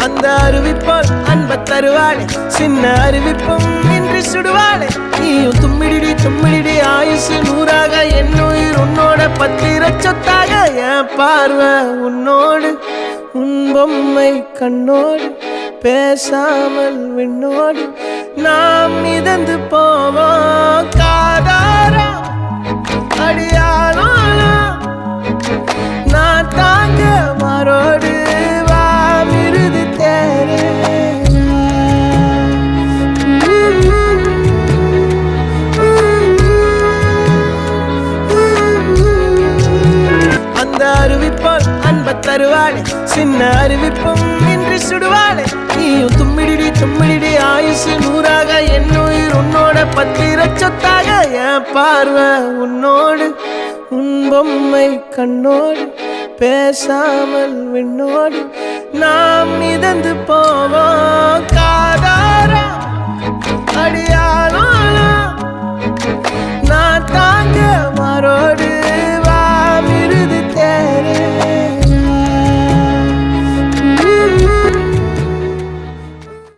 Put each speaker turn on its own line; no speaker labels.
அந்த அருவிப்போல் அன்ப தருவாளே சின்ன அருவிப்பும் இன்றி சுடுவாளே நீயும் தும்மிடி தும்மிடி ஆயுசு நூறாக என் உயிர் உன்னோட பத்திர சொத்தாக என் பார்வை உன்னோடு உன் பொம்மை கண்ணோடு பேசாமல் விண்ணோடு நாம் மிதந்து போவோம் காதாரா அடியாளோ நான் தாங்க மாறோடு வா விருது தேரே அந்த அருவிப்போல் அன்ப தருவாளே சின்ன அருவிப்பும் இன்றி சுடுவாளே நீயும் தும்மிடி தும்மிடி ஆயுசு நூறாக என் உயிர் உன்னோட பத்திர சொத்தாக என் பார்வை உன்னோடு உன் பொம்மை கண்ணோடு பேசாமல் விண்ணோடு நாம் மிதந்து போவோம்.